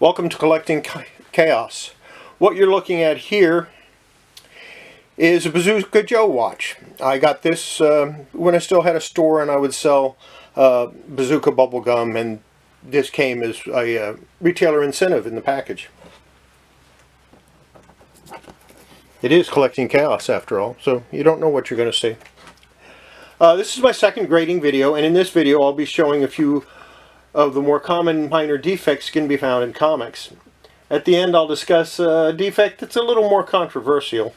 Welcome to Collecting Chaos. What you're looking at here is a Bazooka Joe watch. I got this when I still had a store and I would sell Bazooka bubblegum, and this came as a retailer incentive in the package. It is Collecting Chaos after all, so you don't know what you're going to see. This is my second grading video, and in this video I'll be showing a few of the more common minor defects can be found in comics. At the end I'll discuss a defect that's a little more controversial.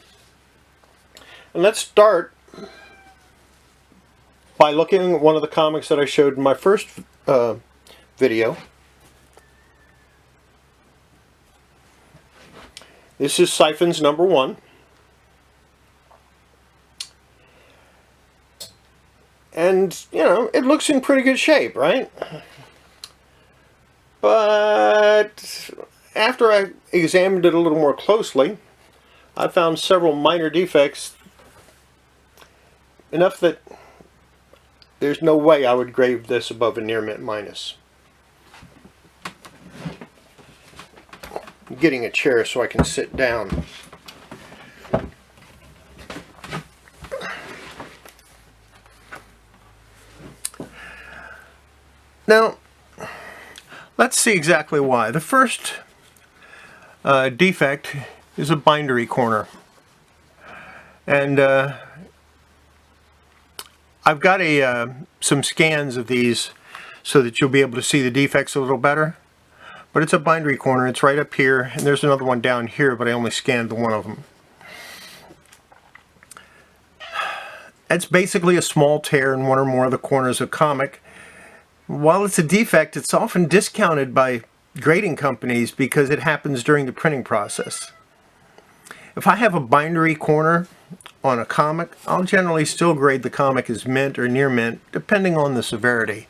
And let's start by looking at one of the comics that I showed in my first video. This is Siphons #1. And, you know, it looks in pretty good shape, right? But after I examined it a little more closely, I found several minor defects, enough that there's no way I would grade this above a near mint minus. I'm getting a chair so I can sit down. Now, let's see exactly why. The first defect is a bindery corner. And I've got some scans of these so that you'll be able to see the defects a little better. But it's a bindery corner. It's right up here, and there's another one down here, but I only scanned the one of them. It's basically a small tear in one or more of the corners of a comic. While it's a defect, it's often discounted by grading companies because it happens during the printing process. If I have a bindery corner on a comic, I'll generally still grade the comic as mint or near mint, depending on the severity.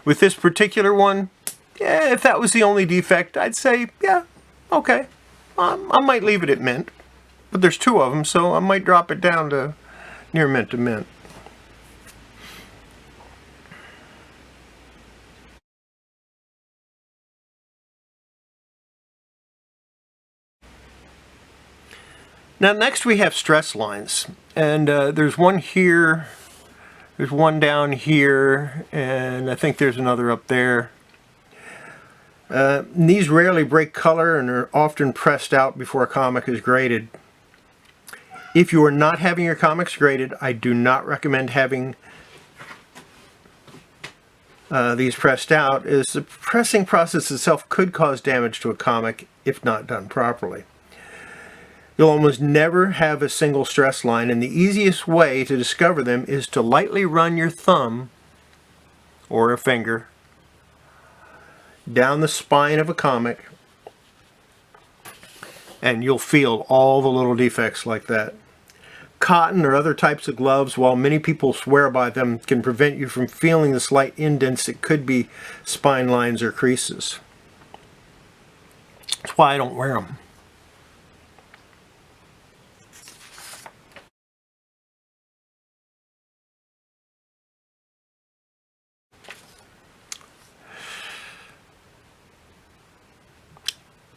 With this particular one, yeah, if that was the only defect, I'd say, yeah, okay. I might leave it at mint, but there's two of them, so I might drop it down to near mint to mint. Now next we have stress lines, and there's one here, there's one down here, and I think there's another up there. These rarely break color and are often pressed out before a comic is graded. If you are not having your comics graded, I do not recommend having these pressed out, as the pressing process itself could cause damage to a comic if not done properly. You'll almost never have a single stress line, and the easiest way to discover them is to lightly run your thumb or a finger down the spine of a comic, and you'll feel all the little defects like that. Cotton or other types of gloves, while many people swear by them, can prevent you from feeling the slight indents that could be spine lines or creases. That's why I don't wear them.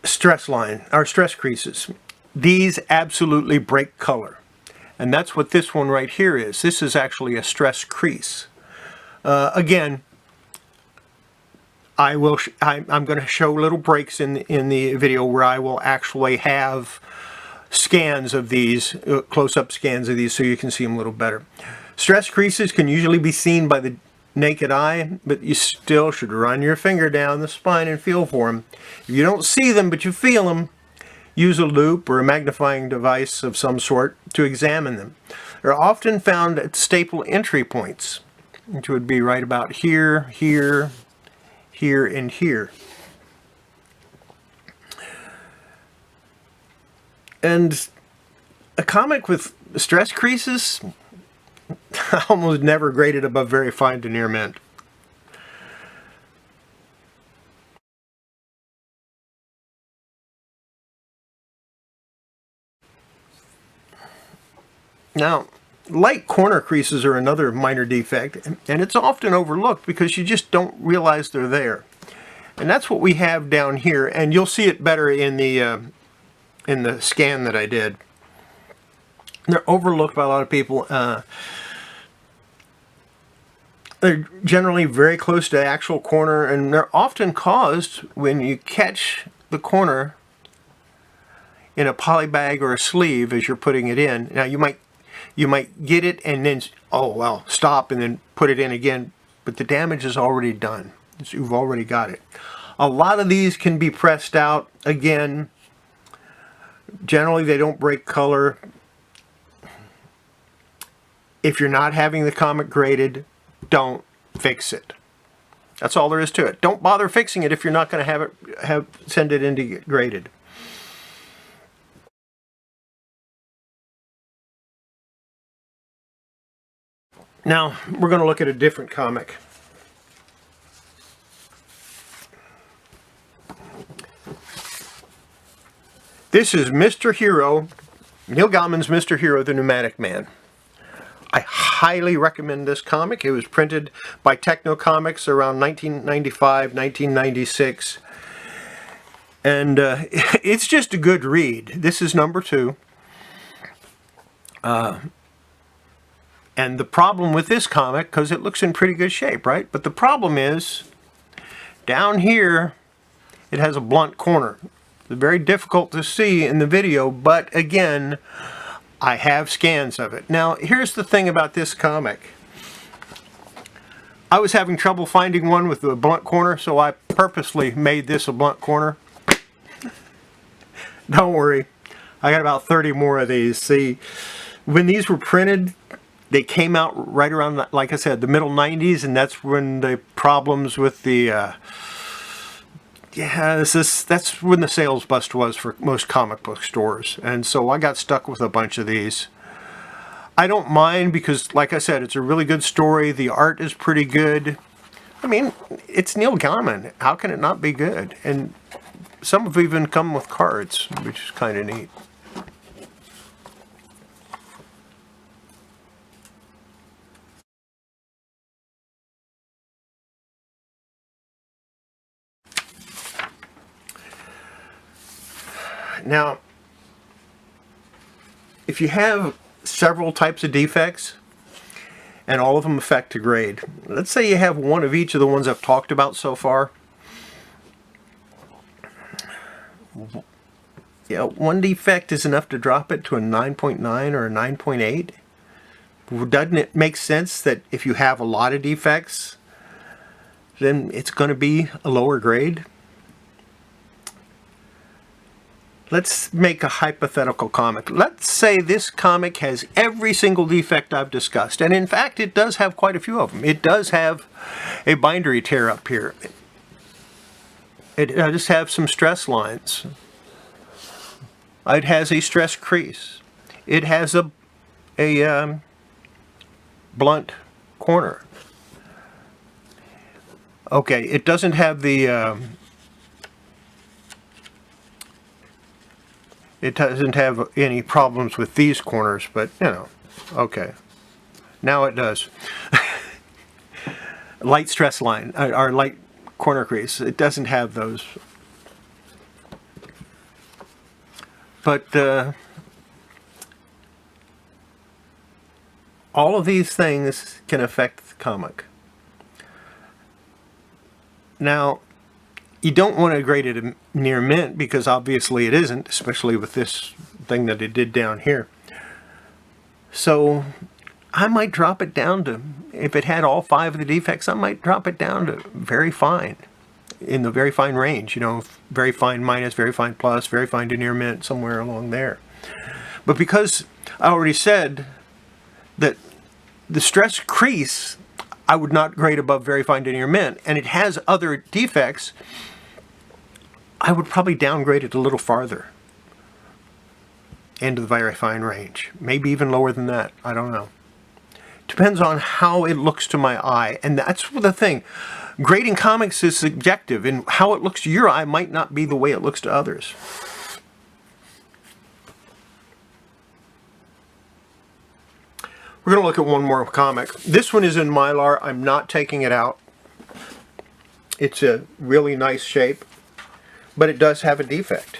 Stress line, or stress creases. These absolutely break color. And that's what this one right here is. This is actually a stress crease. Again, I'm going to show little breaks in the video where I will actually have scans of these, close-up scans of these, so you can see them a little better. Stress creases can usually be seen by the naked eye, but you still should run your finger down the spine and feel for them. If you don't see them but you feel them, use a loupe or a magnifying device of some sort to examine them. They're often found at staple entry points, which would be right about here, here, here, and here. And a comic with stress creases almost never graded above very fine to near mint. Now, light corner creases are another minor defect, and it's often overlooked because you just don't realize they're there. And that's what we have down here, and you'll see it better in the scan that I did. They're overlooked by a lot of people. They're generally very close to the actual corner, and they're often caused when you catch the corner in a poly bag or a sleeve as you're putting it in. Now you might get it and then, oh well, stop and then put it in again, but the damage is already done. You've already got it. A lot of these can be pressed out. Again, generally they don't break color. If you're not having the comic graded, don't fix it. That's all there is to it. Don't bother fixing it if you're not going to send it in to get graded. Now we're going to look at a different comic. This is Mr. Hero, Neil Gaiman's Mr. Hero, the Pneumatic Man. I highly recommend this comic. It was printed by Techno Comics around 1995, 1996. And it's just a good read. This is number 2. And the problem with this comic, because it looks in pretty good shape, right? But the problem is, down here, it has a blunt corner. It's very difficult to see in the video, but again, I have scans of it. Now, here's the thing about this comic. I was having trouble finding one with a blunt corner, so I purposely made this a blunt corner. Don't worry, I got about 30 more of these. See, when these were printed, they came out right around, like I said, the middle 90s, and that's when the problems with the that's when the sales bust was for most comic book stores, and so I got stuck with a bunch of these. I don't mind because, like I said, it's a really good story. The art is pretty good. I mean, it's Neil Gaiman. How can it not be good? And some have even come with cards, which is kind of neat. Now, if you have several types of defects and all of them affect the grade, let's say you have one of each of the ones I've talked about so far. Yeah, one defect is enough to drop it to a 9.9 or a 9.8. Doesn't it make sense that if you have a lot of defects, then it's going to be a lower grade? Let's make a hypothetical comic. Let's say this comic has every single defect I've discussed. And in fact, it does have quite a few of them. It does have a bindery tear up here. It does have some stress lines. It has a stress crease. It has a blunt corner. Okay, it doesn't have the... It doesn't have any problems with these corners, but, you know, okay. Now it does. Light stress line, or light corner crease. It doesn't have those. But all of these things can affect the comic. Now, you don't want to grade it near mint because obviously it isn't, especially with this thing that it did down here. So I might drop it down to, if it had all 5 of the defects, I might drop it down to very fine, in the very fine range, you know, very fine minus, very fine plus, very fine to near mint, somewhere along there. But because I already said that the stress crease, I would not grade above very fine to near mint, and it has other defects, I would probably downgrade it a little farther into the very fine range. Maybe even lower than that. I don't know. Depends on how it looks to my eye. And that's the thing. Grading comics is subjective, and how it looks to your eye might not be the way it looks to others. We're going to look at one more comic. This one is in Mylar. I'm not taking it out. It's a really nice shape, but it does have a defect.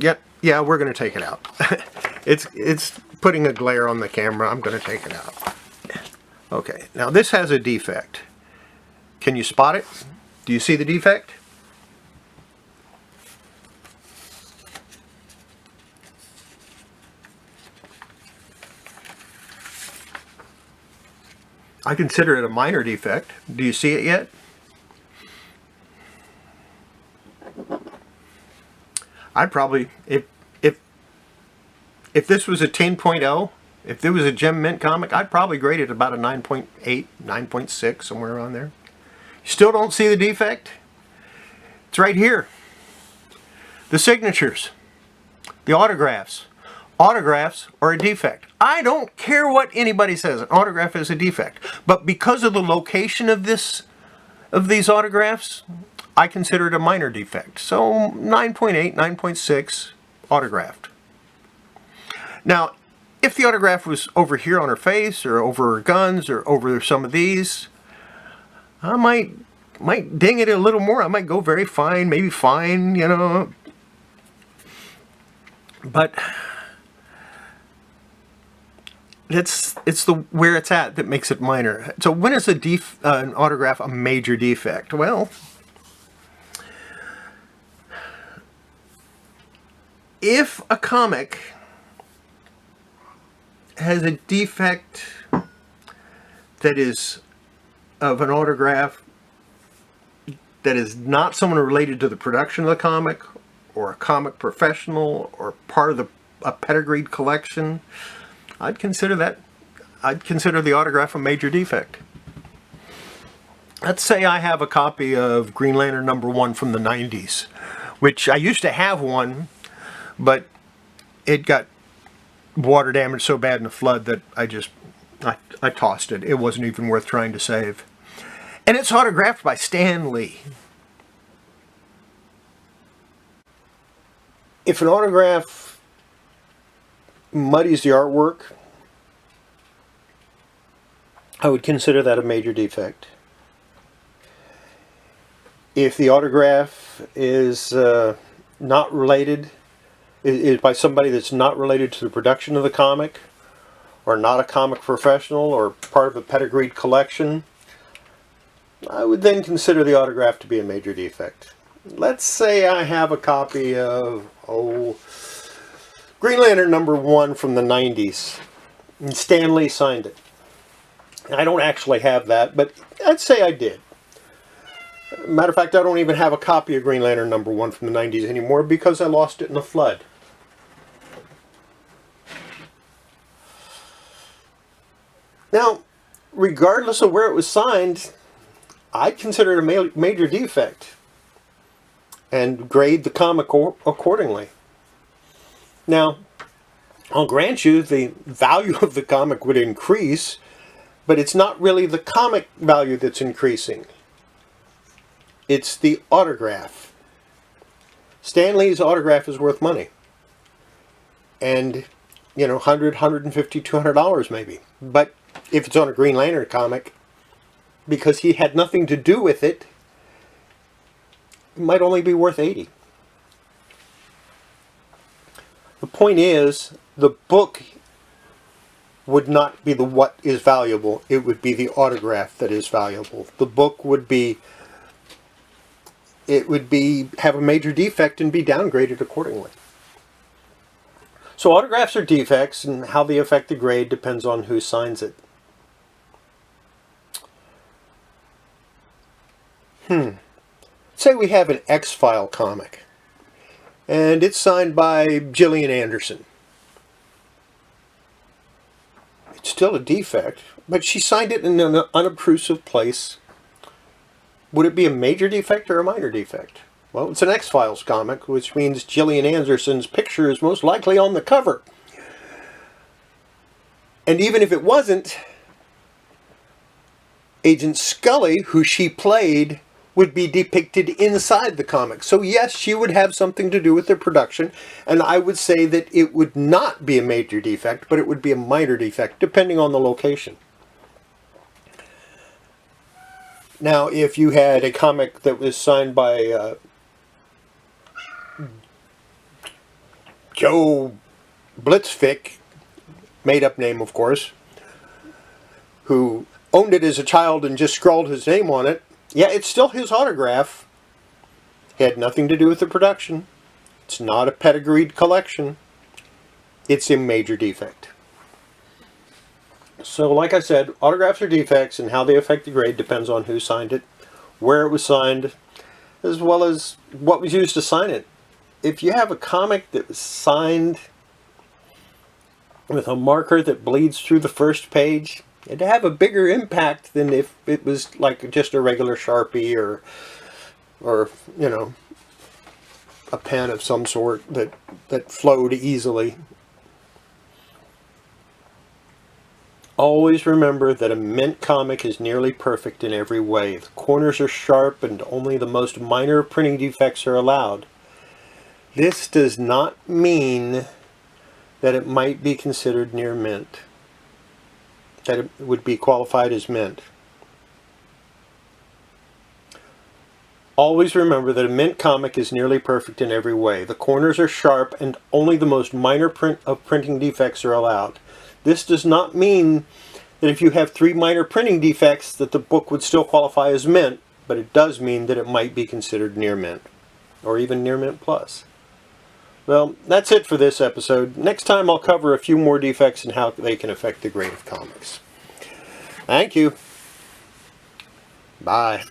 Yep, yeah, we're going to take it out. It's putting a glare on the camera. I'm going to take it out. Okay, now this has a defect. Can you spot it? Do you see the defect? I consider it a minor defect. Do you see it yet? I'd probably, if this was a 10.0, if there was a Gem Mint comic, I'd probably grade it about a 9.8, 9.6, somewhere around there. You still don't see the defect? It's right here. The signatures, the autographs. Autographs are a defect. I don't care what anybody says, an autograph is a defect. But because of the location of these autographs, I consider it a minor defect. So 9.8, 9.6 autographed. Now, if the autograph was over here on her face, or over her guns, or over some of these, I might ding it a little more. I might go very fine, maybe fine, you know. But it's where it's at that makes it minor. So when is an autograph a major defect? Well, if a comic has a defect that is of an autograph that is not someone related to the production of the comic, or a comic professional, or part of a pedigreed collection, I'd consider the autograph a major defect. Let's say I have a copy of Green Lantern #1 from the 90s, which I used to have one, but it got water damage so bad in the flood that I tossed it. It wasn't even worth trying to save. And it's autographed by Stan Lee. If an autograph muddies the artwork, I would consider that a major defect. If the autograph is not related, is by somebody that's not related to the production of the comic, or not a comic professional, or part of a pedigreed collection, I would then consider the autograph to be a major defect. Let's say I have a copy of Green Lantern #1 from the 90s, and Stan Lee signed it. I don't actually have that, but I'd say I did. Matter of fact, I don't even have a copy of Green Lantern #1 from the 90s anymore because I lost it in a flood. Now, regardless of where it was signed, I'd consider it a major defect and grade the comic accordingly. Now, I'll grant you the value of the comic would increase, but it's not really the comic value that's increasing. It's the autograph. Stan Lee's autograph is worth money. And, you know, $100, $150, $200 maybe. But if it's on a Green Lantern comic, because he had nothing to do with it, it might only be worth $80. The point is, the book would not be what is valuable. It would be the autograph that is valuable. The book would have a major defect and be downgraded accordingly. So autographs are defects, and how they affect the grade depends on who signs it. Say we have an X-File comic, and it's signed by Gillian Anderson. It's still a defect, but she signed it in an unobtrusive place. Would it be a major defect or a minor defect? Well, it's an X-Files comic, which means Gillian Anderson's picture is most likely on the cover. And even if it wasn't, Agent Scully, who she played, would be depicted inside the comic. So yes, she would have something to do with the production, and I would say that it would not be a major defect, but it would be a minor defect, depending on the location. Now, if you had a comic that was signed by Joe Blitzfick, made-up name, of course, who owned it as a child and just scrawled his name on it, yeah, it's still his autograph. It had nothing to do with the production. It's not a pedigreed collection. It's a major defect. So, like I said, autographs are defects, and how they affect the grade depends on who signed it, where it was signed, as well as what was used to sign it. If you have a comic that was signed with a marker that bleeds through the first page, it'd have a bigger impact than if it was like just a regular Sharpie or you know, a pen of some sort that flowed easily. Always remember that a mint comic is nearly perfect in every way. The corners are sharp and only the most minor printing defects are allowed. This does not mean that it might be considered near mint, that it would be qualified as mint. Always remember that a mint comic is nearly perfect in every way. The corners are sharp and only the most minor printing defects are allowed. This does not mean that if you have 3 minor printing defects that the book would still qualify as mint, but it does mean that it might be considered near mint, or even near mint plus. Well, that's it for this episode. Next time I'll cover a few more defects and how they can affect the grade of comics. Thank you. Bye.